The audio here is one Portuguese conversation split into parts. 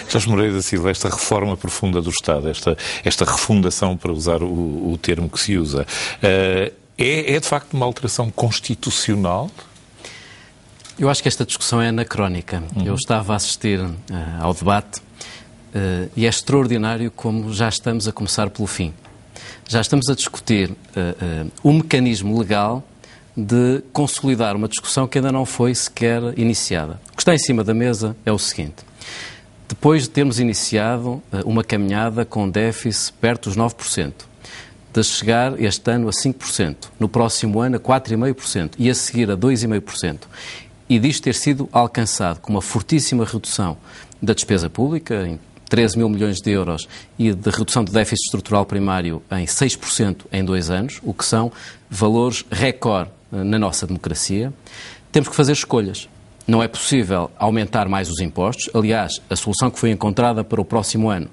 Jorge Moreira da Silva, esta reforma profunda do Estado, esta refundação, para usar o termo que se usa, é de facto uma alteração constitucional? Eu acho que esta discussão é anacrónica. Eu estava a assistir ao debate e é extraordinário como já estamos a começar pelo fim. Já estamos a discutir o mecanismo legal de consolidar uma discussão que ainda não foi sequer iniciada. O que está em cima da mesa é o seguinte: depois de termos iniciado uma caminhada com déficit perto dos 9%, de chegar este ano a 5%, no próximo ano a 4,5% e a seguir a 2,5%, e disto ter sido alcançado com uma fortíssima redução da despesa pública, em 13 mil milhões de euros, e de redução do déficit estrutural primário em 6% em 2 anos, o que são valores recorde na nossa democracia, temos que fazer escolhas. Não é possível aumentar mais os impostos. Aliás, a solução que foi encontrada para o próximo ano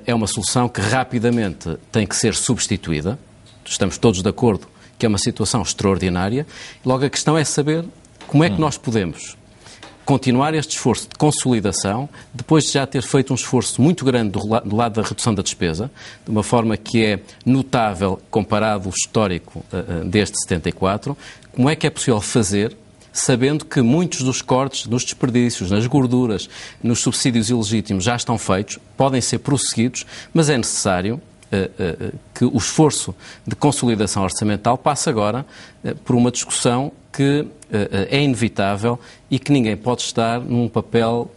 é uma solução que rapidamente tem que ser substituída. Estamos todos de acordo que é uma situação extraordinária. Logo, a questão é saber como é que nós podemos continuar este esforço de consolidação, depois de já ter feito um esforço muito grande do lado da redução da despesa, de uma forma que é notável comparado ao histórico desde 74, como é que é possível fazer, sabendo que muitos dos cortes nos desperdícios, nas gorduras, nos subsídios ilegítimos já estão feitos, podem ser prosseguidos, mas é necessário que o esforço de consolidação orçamental passe agora por uma discussão que é inevitável e que ninguém pode estar num papel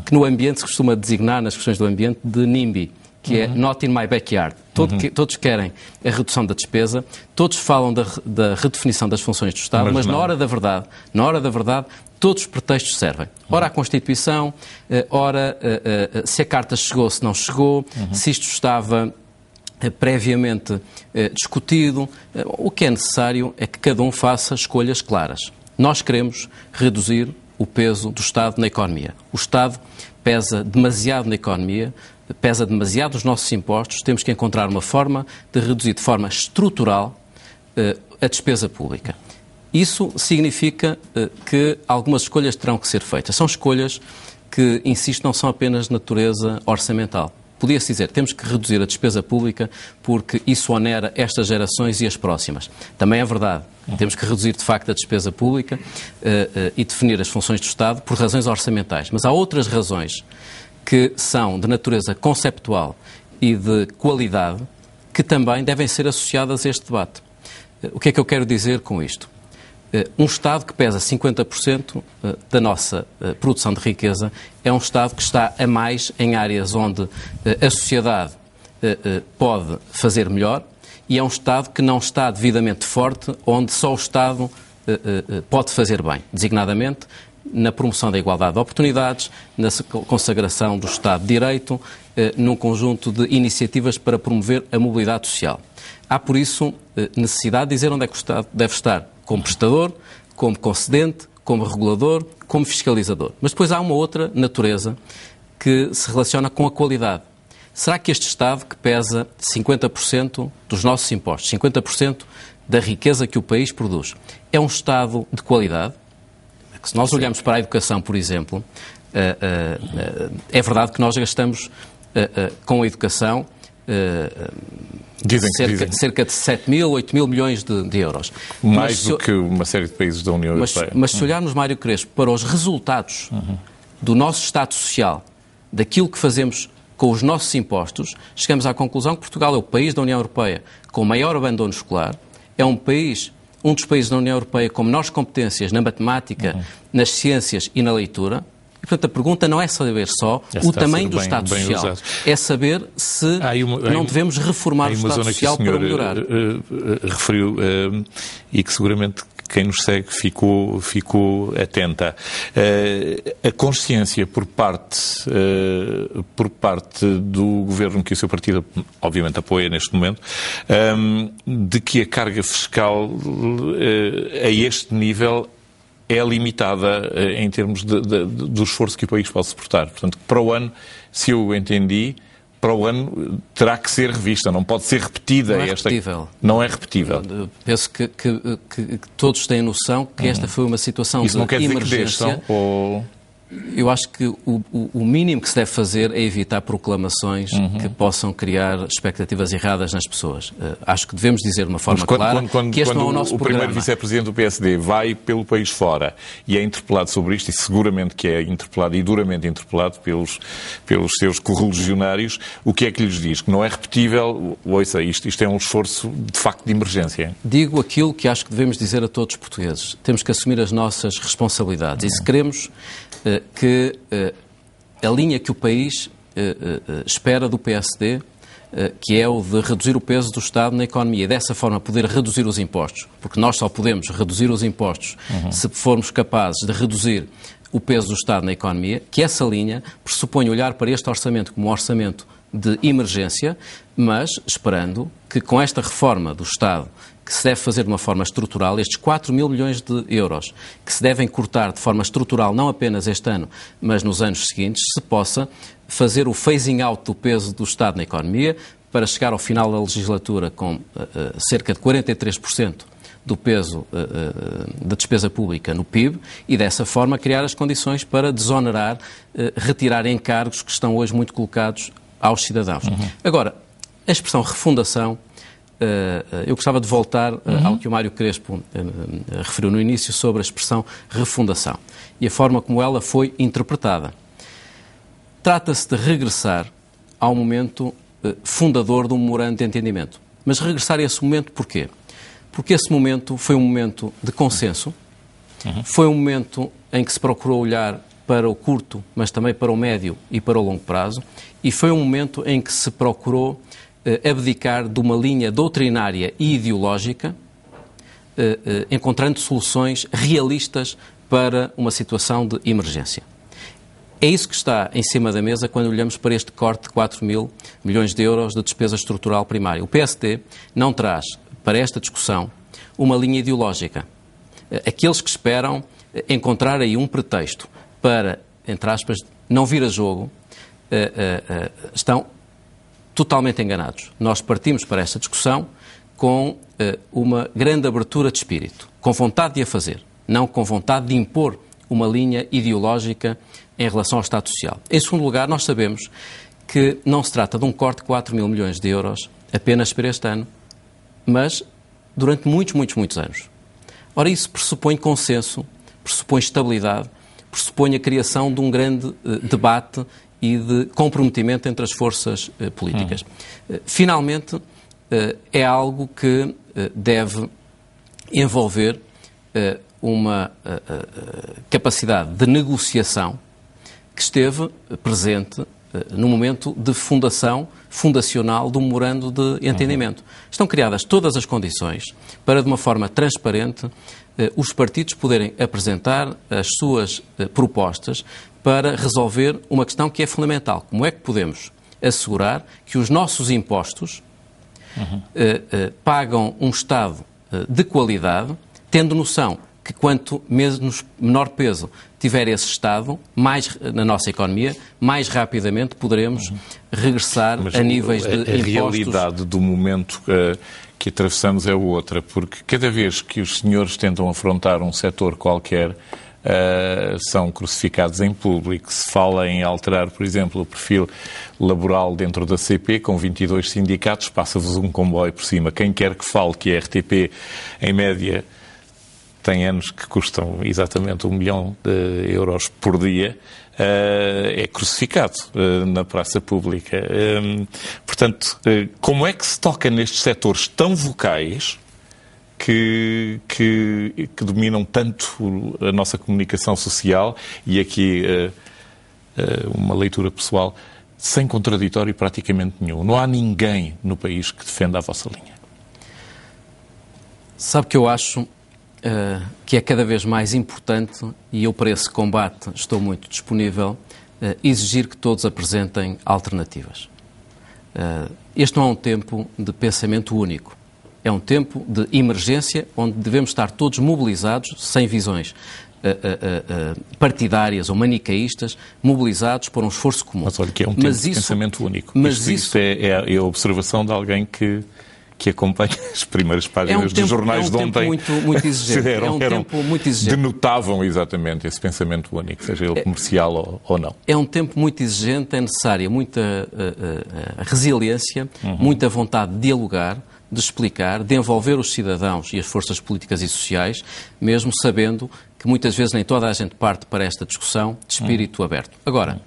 que no ambiente se costuma designar, nas questões do ambiente, de NIMBY, que é not in my backyard. Todos querem a redução da despesa, todos falam da redefinição das funções do Estado, mas na hora da verdade, todos os pretextos servem. Ora a Constituição, ora se a carta chegou, se não chegou, se isto estava previamente discutido. O que é necessário é que cada um faça escolhas claras. Nós queremos reduzir o peso do Estado na economia. O Estado pesa demasiado na economia, pesa demasiado os nossos impostos, temos que encontrar uma forma de reduzir de forma estrutural a despesa pública. Isso significa que algumas escolhas terão que ser feitas. São escolhas que, insisto, não são apenas de natureza orçamental. Podia-se dizer, temos que reduzir a despesa pública porque isso onera estas gerações e as próximas. Também é verdade. Temos que reduzir, de facto, a despesa pública e definir as funções do Estado por razões orçamentais. Mas há outras razões que são de natureza conceptual e de qualidade que também devem ser associadas a este debate. O que é que eu quero dizer com isto? Um Estado que pesa 50% da nossa produção de riqueza é um Estado que está a mais em áreas onde a sociedade pode fazer melhor e é um Estado que não está devidamente forte, onde só o Estado pode fazer bem, designadamente na promoção da igualdade de oportunidades, na consagração do Estado de Direito, num conjunto de iniciativas para promover a mobilidade social. Há, por isso, necessidade de dizer onde é que o Estado deve estar, como prestador, como concedente, como regulador, como fiscalizador. Mas depois há uma outra natureza que se relaciona com a qualidade. Será que este Estado, que pesa 50% dos nossos impostos, 50% da riqueza que o país produz, é um Estado de qualidade? Se nós olharmos para a educação, por exemplo, é verdade que nós gastamos com a educação cerca de 7 mil, 8 mil milhões de euros. Mais do que uma série de países da União Europeia. Mas se olharmos, Mário Crespo, para os resultados do nosso Estado Social, daquilo que fazemos com os nossos impostos, chegamos à conclusão que Portugal é o país da União Europeia com maior abandono escolar, é um dos países da União Europeia com menores competências na matemática, nas ciências e na leitura. E, portanto, a pergunta não é saber só o tamanho do Estado Social, é saber se não devemos reformar o Estado Social para melhorar. Referiu e que seguramente quem nos segue ficou atenta. A consciência por parte do Governo, que o seu partido obviamente apoia neste momento, de que a carga fiscal a este nível é limitada em termos do esforço que o país pode suportar. Portanto, para o ano, se eu entendi, para o ano terá que ser revista, não pode ser repetida. Não é repetível. Penso que todos têm noção que esta foi uma situação de emergência. Isso não quer dizer que deixam ou... Eu acho que o mínimo que se deve fazer é evitar proclamações que possam criar expectativas erradas nas pessoas. Acho que devemos dizer de uma forma clara que este não é o nosso programa. O primeiro vice-presidente do PSD vai pelo país fora e é interpelado sobre isto, e seguramente que é interpelado e duramente interpelado pelos seus correligionários, o que é que lhes diz? Que não é repetível, ouça, isto é um esforço de facto de emergência. Digo aquilo que acho que devemos dizer a todos os portugueses. Temos que assumir as nossas responsabilidades. E se queremos que a linha que o país espera do PSD, que é o de reduzir o peso do Estado na economia, e dessa forma poder reduzir os impostos, porque nós só podemos reduzir os impostos se formos capazes de reduzir o peso do Estado na economia, que essa linha pressupõe olhar para este orçamento como um orçamento de emergência, mas esperando que com esta reforma do Estado, que se deve fazer de uma forma estrutural, estes 4 mil milhões de euros, que se devem cortar de forma estrutural não apenas este ano, mas nos anos seguintes, se possa fazer o phasing out do peso do Estado na economia, para chegar ao final da legislatura com cerca de 43% do peso da despesa pública no PIB e, dessa forma, criar as condições para desonerar, retirar encargos que estão hoje muito colocados aos cidadãos. Agora, a expressão refundação, eu gostava de voltar ao que o Mário Crespo referiu no início sobre a expressão refundação e a forma como ela foi interpretada. Trata-se de regressar ao momento fundador de um memorando de entendimento. Mas regressar a esse momento porquê? Porque esse momento foi um momento de consenso, foi um momento em que se procurou olhar para o curto, mas também para o médio e para o longo prazo, e foi um momento em que se procurou abdicar de uma linha doutrinária e ideológica, encontrando soluções realistas para uma situação de emergência. É isso que está em cima da mesa quando olhamos para este corte de 4 mil milhões de euros de despesa estrutural primária. O PSD não traz para esta discussão uma linha ideológica. Aqueles que esperam encontrar aí um pretexto para, entre aspas, não vir a jogo, estão totalmente enganados. Nós partimos para esta discussão com uma grande abertura de espírito, com vontade de a fazer, não com vontade de impor uma linha ideológica em relação ao Estado Social. Em segundo lugar, nós sabemos que não se trata de um corte de 4 mil milhões de euros apenas para este ano, mas durante muitos anos. Ora, isso pressupõe consenso, pressupõe estabilidade, pressupõe a criação de um grande debate e de comprometimento entre as forças políticas. Finalmente, é algo que deve envolver uma capacidade de negociação que esteve presente no momento de fundacional do memorando de entendimento. Estão criadas todas as condições para, de uma forma transparente, os partidos poderem apresentar as suas propostas para resolver uma questão que é fundamental. Como é que podemos assegurar que os nossos impostos pagam um Estado de qualidade, tendo noção que quanto menor peso tiver esse Estado, mais na nossa economia, mais rapidamente poderemos regressar a níveis de impostos. A realidade do momento que atravessamos é outra, porque cada vez que os senhores tentam afrontar um setor qualquer, são crucificados em público. Se fala em alterar, por exemplo, o perfil laboral dentro da CP, com 22 sindicatos, passa-vos um comboio por cima. Quem quer que fale que a RTP, em média, tem anos que custam exatamente 1 milhão de euros por dia, é crucificado na praça pública. Portanto, como é que se toca nestes setores tão vocais que dominam tanto a nossa comunicação social, e aqui uma leitura pessoal, sem contraditório praticamente nenhum? Não há ninguém no país que defenda a vossa linha. Sabe que eu acho que é cada vez mais importante, e eu para esse combate estou muito disponível, exigir que todos apresentem alternativas. Este não é um tempo de pensamento único. É um tempo de emergência onde devemos estar todos mobilizados, sem visões partidárias ou manicaístas, mobilizados por um esforço comum. Mas olha que é um tempo de pensamento único. Mas isso é a observação de alguém que que acompanha as primeiras páginas dos jornais de ontem. Muito exigente. Tempo muito exigente. Denotavam exatamente esse pensamento único, seja ele comercial ou não. É um tempo muito exigente, é necessária muita resiliência, muita vontade de dialogar, de explicar, de envolver os cidadãos e as forças políticas e sociais, mesmo sabendo que muitas vezes nem toda a gente parte para esta discussão de espírito aberto. Agora,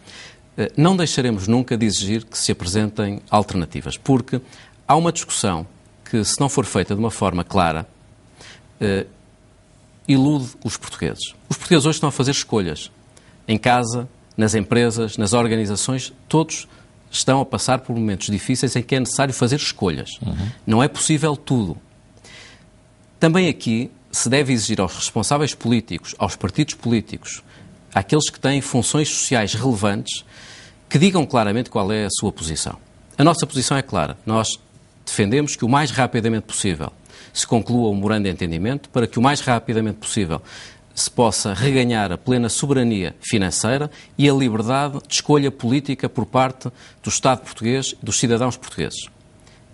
não deixaremos nunca de exigir que se apresentem alternativas, porque há uma discussão que, se não for feita de uma forma clara, ilude os portugueses. Os portugueses hoje estão a fazer escolhas. Em casa, nas empresas, nas organizações, todos estão a passar por momentos difíceis em que é necessário fazer escolhas. Não é possível tudo. Também aqui se deve exigir aos responsáveis políticos, aos partidos políticos, àqueles que têm funções sociais relevantes, que digam claramente qual é a sua posição. A nossa posição é clara. Nós defendemos que o mais rapidamente possível se conclua o memorando de entendimento para que o mais rapidamente possível se possa reganhar a plena soberania financeira e a liberdade de escolha política por parte do Estado português e dos cidadãos portugueses.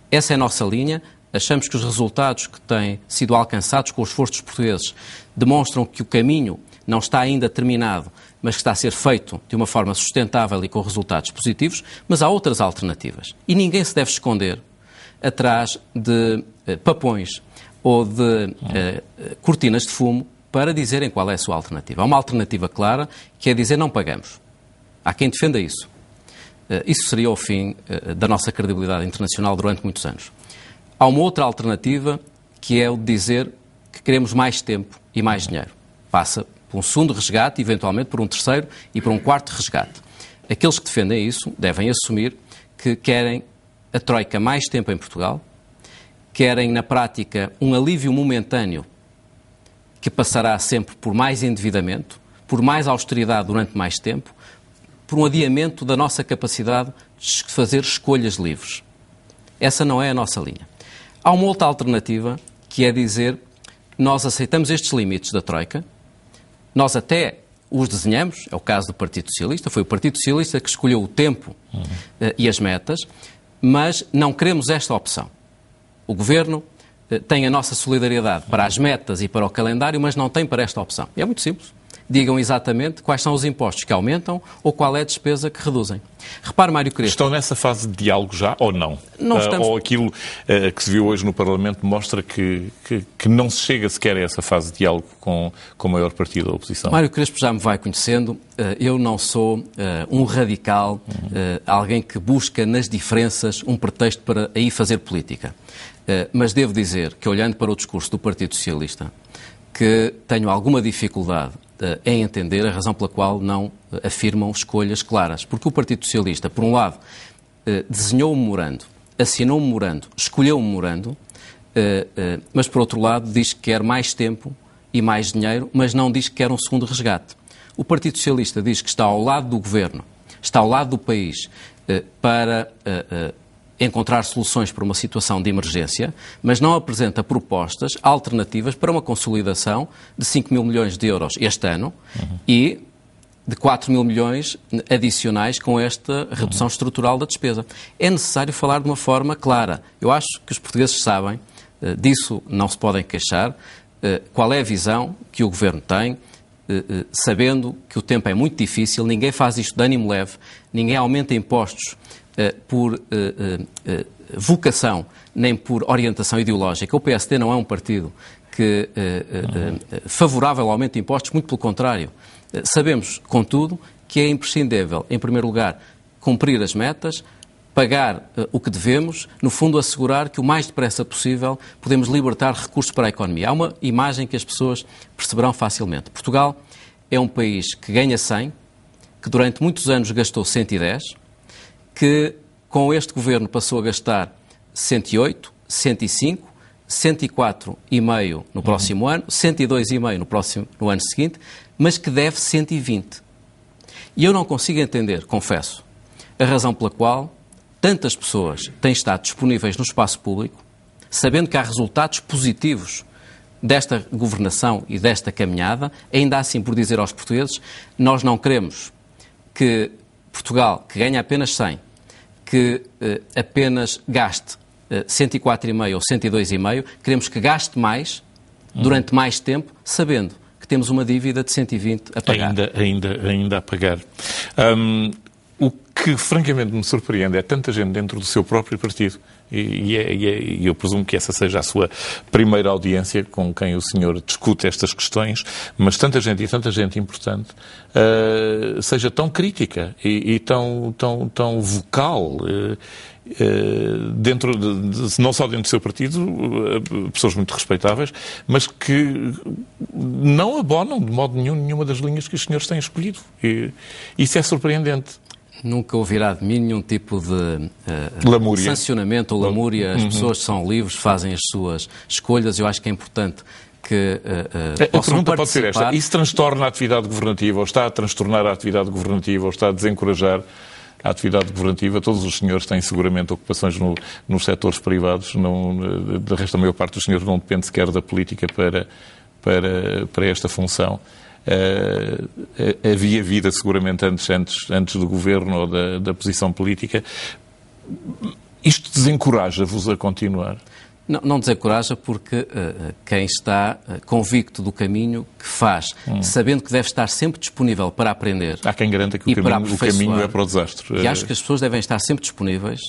Essa é a nossa linha. Achamos que os resultados que têm sido alcançados com o esforço dos portugueses demonstram que o caminho não está ainda terminado, mas que está a ser feito de uma forma sustentável e com resultados positivos, mas há outras alternativas. E ninguém se deve esconder atrás de papões ou de cortinas de fumo para dizerem qual é a sua alternativa. Há uma alternativa clara, que é dizer não pagamos. Há quem defenda isso. Isso seria o fim da nossa credibilidade internacional durante muitos anos. Há uma outra alternativa, que é o de dizer que queremos mais tempo e mais dinheiro. Passa por um segundo resgate, eventualmente por um terceiro e por um quarto resgate. Aqueles que defendem isso devem assumir que querem a Troika mais tempo em Portugal, querem, na prática, um alívio momentâneo que passará sempre por mais endividamento, por mais austeridade durante mais tempo, por um adiamento da nossa capacidade de fazer escolhas livres. Essa não é a nossa linha. Há uma outra alternativa, que é dizer nós aceitamos estes limites da Troika, nós até os desenhamos, é o caso do Partido Socialista, foi o Partido Socialista que escolheu o tempo e as metas, mas não queremos esta opção. O Governo tem a nossa solidariedade para as metas e para o calendário, mas não tem para esta opção. E é muito simples. Digam exatamente quais são os impostos que aumentam ou qual é a despesa que reduzem. Repare, Mário Crespo... Estão nessa fase de diálogo já ou não? Não estamos... Ou aquilo que se viu hoje no Parlamento mostra que não se chega sequer a essa fase de diálogo com o maior partido da oposição? Mário Crespo já me vai conhecendo. Eu não sou um radical, alguém que busca nas diferenças um pretexto para aí fazer política. Mas devo dizer que, olhando para o discurso do Partido Socialista, que tenho alguma dificuldade em entender a razão pela qual não afirmam escolhas claras. Porque o Partido Socialista, por um lado, desenhou um memorando, assinou um memorando, escolheu um memorando, mas, por outro lado, diz que quer mais tempo e mais dinheiro, mas não diz que quer um segundo resgate. O Partido Socialista diz que está ao lado do Governo, está ao lado do país para encontrar soluções para uma situação de emergência, mas não apresenta propostas alternativas para uma consolidação de 5 mil milhões de euros este ano e de 4 mil milhões adicionais com esta redução estrutural da despesa. É necessário falar de uma forma clara. Eu acho que os portugueses sabem, disso não se podem queixar, qual é a visão que o Governo tem, sabendo que o tempo é muito difícil, ninguém faz isto de ânimo leve, ninguém aumenta impostos por vocação nem por orientação ideológica. O PSD não é um partido que favorável ao aumento de impostos, muito pelo contrário. Sabemos, contudo, que é imprescindível, em primeiro lugar, cumprir as metas, pagar o que devemos, no fundo assegurar que o mais depressa possível podemos libertar recursos para a economia. Há uma imagem que as pessoas perceberão facilmente. Portugal é um país que ganha 100, que durante muitos anos gastou 110, que com este governo passou a gastar 108, 105, 104,5 no próximo ano, 102,5 no ano seguinte, mas que deve 120. E eu não consigo entender, confesso, a razão pela qual tantas pessoas têm estado disponíveis no espaço público, sabendo que há resultados positivos desta governação e desta caminhada, ainda assim por dizer aos portugueses, nós não queremos que Portugal, que ganha apenas 100, que apenas gaste 104,5 ou 102,5, queremos que gaste mais, durante mais tempo, sabendo que temos uma dívida de 120 a pagar. Ainda a pagar. O que francamente me surpreende é tanta gente dentro do seu próprio partido, e eu presumo que essa seja a sua primeira audiência com quem o senhor discute estas questões, mas tanta gente importante seja tão crítica e tão vocal, dentro não só dentro do seu partido, pessoas muito respeitáveis, mas que não abonam de modo nenhum nenhuma das linhas que os senhores têm escolhido. E isso é surpreendente. Nunca ouvirá de mim nenhum tipo de sancionamento ou lamúria. As pessoas são livres, fazem as suas escolhas. Eu acho que é importante que a pergunta pode ser esta: isso transtorna a atividade governativa, ou está a transtornar a atividade governativa, ou está a desencorajar a atividade governativa? Todos os senhores têm seguramente ocupações nos setores privados. De resto, a maior parte dos senhores não depende sequer da política para esta função. Havia vida seguramente antes do governo ou da posição política. Isto desencoraja-vos a continuar? Não desencoraja, porque quem está convicto do caminho que faz, sabendo que deve estar sempre disponível para aprender. Há quem garanta que o caminho é para o desastre. E acho que as pessoas devem estar sempre disponíveis.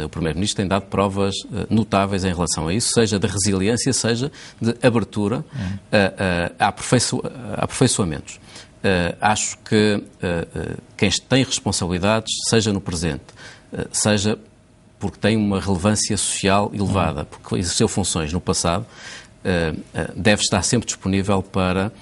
O Primeiro-Ministro tem dado provas notáveis em relação a isso, seja de resiliência, seja de abertura a aperfeiçoamentos. Acho que quem tem responsabilidades, seja no presente, seja porque tem uma relevância social elevada, porque exerceu funções no passado, deve estar sempre disponível para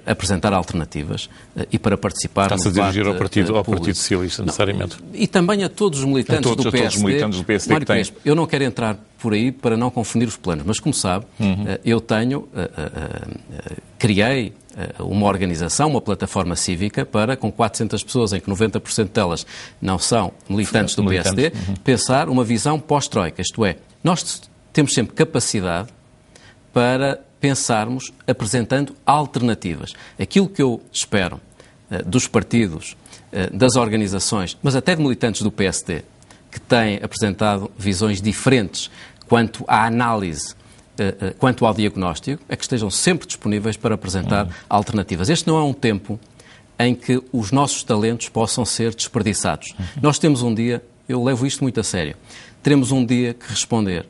apresentar alternativas e para participar no debate. Está-se a dirigir ao Partido Socialista, necessariamente. E também a todos os militantes do PSD. Todos os militantes do PSD Mário Crespo, eu não quero entrar por aí para não confundir os planos, mas como sabe, eu criei uma organização, uma plataforma cívica para, com 400 pessoas, em que 90% delas não são militantes do PSD, pensar uma visão pós-troika. Isto é, nós temos sempre capacidade para pensarmos apresentando alternativas. Aquilo que eu espero dos partidos, das organizações, mas até de militantes do PSD, que têm apresentado visões diferentes quanto à análise, quanto ao diagnóstico, é que estejam sempre disponíveis para apresentar alternativas. Este não é um tempo em que os nossos talentos possam ser desperdiçados. Nós temos um dia, eu levo isto muito a sério, teremos um dia que responder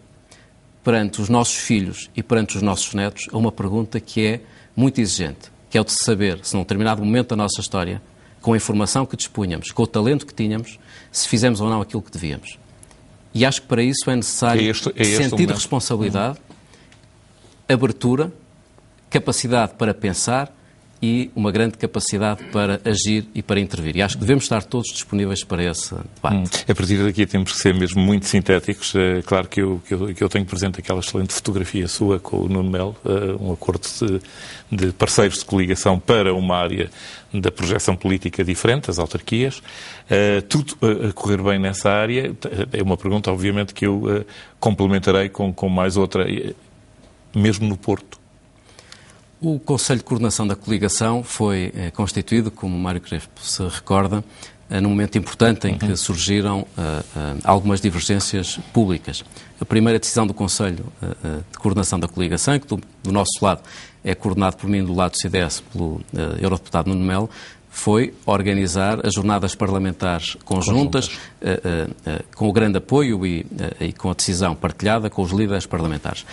perante os nossos filhos e perante os nossos netos a uma pergunta que é muito exigente, que é o de saber se num determinado momento da nossa história, com a informação que dispunhamos, com o talento que tínhamos, se fizemos ou não aquilo que devíamos. E acho que para isso é necessário sentir de responsabilidade, abertura, capacidade para pensar e uma grande capacidade para agir e para intervir. E acho que devemos estar todos disponíveis para esse debate. A partir daqui temos que ser mesmo muito sintéticos. Claro que eu tenho presente aquela excelente fotografia sua com o Nuno Melo, um acordo de parceiros de coligação para uma área da projeção política diferente, as autarquias. Tudo a correr bem nessa área. É uma pergunta, obviamente, que eu complementarei com mais outra, mesmo no Porto. O Conselho de Coordenação da Coligação foi constituído, como Mário Crespo se recorda, num momento importante em que surgiram algumas divergências públicas. A primeira decisão do Conselho de Coordenação da Coligação, que do nosso lado é coordenado por mim, do lado do CDS, pelo eurodeputado Nuno Melo, foi organizar as jornadas parlamentares conjuntas. Com o grande apoio e com a decisão partilhada com os líderes parlamentares.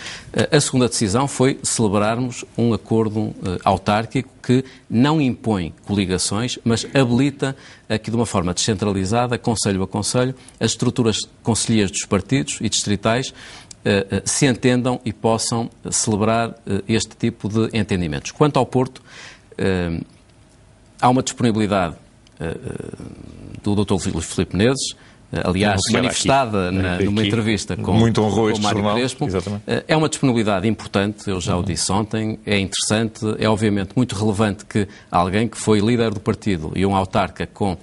A segunda decisão foi celebrarmos um acordo autárquico que não impõe coligações, mas habilita aqui de uma forma descentralizada, concelho a concelho, as estruturas concelhias dos partidos e distritais se entendam e possam celebrar este tipo de entendimentos. Quanto ao Porto, há uma disponibilidade do Dr. Filipe Menezes, aliás, manifestada numa entrevista com o Mário Crespo. É uma disponibilidade importante, eu já o disse ontem, é interessante, é obviamente muito relevante que alguém que foi líder do partido e um autarca com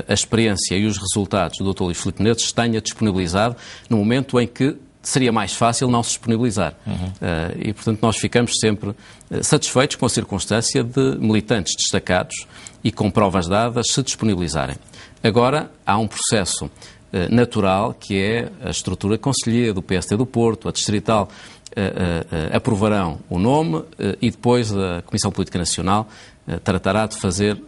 a experiência e os resultados do Dr. Filipe Menezes tenha disponibilizado no momento em que seria mais fácil não se disponibilizar. E, portanto, nós ficamos sempre satisfeitos com a circunstância de militantes destacados e com provas dadas se disponibilizarem. Agora, há um processo natural, que é a estrutura concelhia do PSD do Porto, a distrital, aprovarão o nome e depois a Comissão Política Nacional tratará de fazer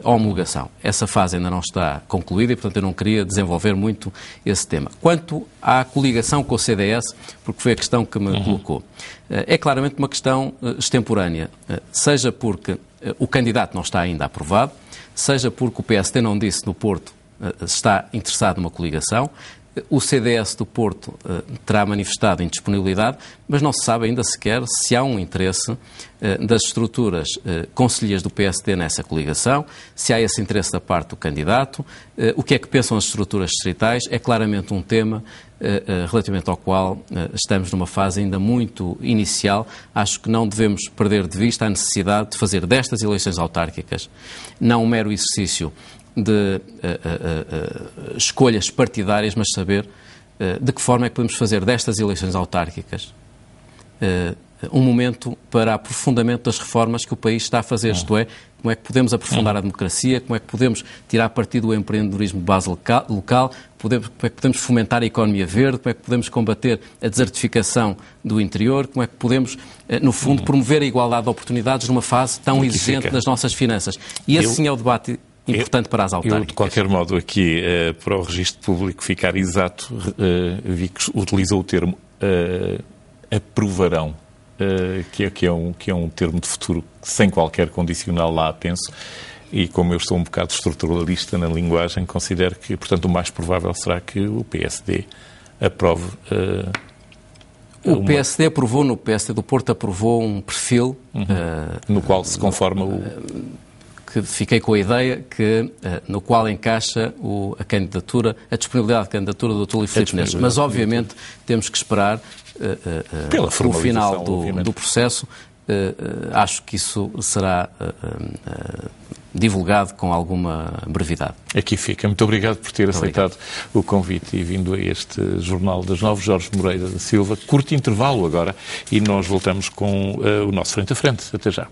a homologação. Essa fase ainda não está concluída e, portanto, eu não queria desenvolver muito esse tema. Quanto à coligação com o CDS, porque foi a questão que me colocou, é claramente uma questão extemporânea, seja porque o candidato não está ainda aprovado, seja porque o PSD não disse no Porto está interessado numa coligação. O CDS do Porto terá manifestado indisponibilidade, mas não se sabe ainda sequer se há um interesse das estruturas concelhias do PSD nessa coligação, se há esse interesse da parte do candidato, o que é que pensam as estruturas distritais. É claramente um tema relativamente ao qual estamos numa fase ainda muito inicial. Acho que não devemos perder de vista a necessidade de fazer destas eleições autárquicas não um mero exercício de escolhas partidárias, mas saber de que forma é que podemos fazer destas eleições autárquicas um momento para aprofundamento das reformas que o país está a fazer, isto é, como é que podemos aprofundar a democracia, como é que podemos tirar partido do empreendedorismo de base local, como é que podemos fomentar a economia verde, como é que podemos combater a desertificação do interior, como é que podemos, no fundo, promover a igualdade de oportunidades numa fase tão exigente das nossas finanças. E esse sim é o debate importante para as autárquicas. Eu, de qualquer modo, aqui, para o registro público ficar exato, vi que utilizou o termo aprovarão, que é um termo de futuro sem qualquer condicional lá, penso, e como eu estou um bocado estruturalista na linguagem, considero que, portanto, o mais provável será que o PSD aprove... O PSD aprovou, no PSD do Porto aprovou um perfil... no qual se conforma que fiquei com a ideia que, no qual encaixa a disponibilidade de candidatura do Dr. Livre Filipe Neves. Mas, obviamente, temos que esperar o final do processo. Acho que isso será divulgado com alguma brevidade. Aqui fica. Muito obrigado por ter aceitado o convite e vindo a este Jornal das 9. Jorge Moreira da Silva. Curto intervalo agora e nós voltamos com o nosso Frente a Frente. Até já.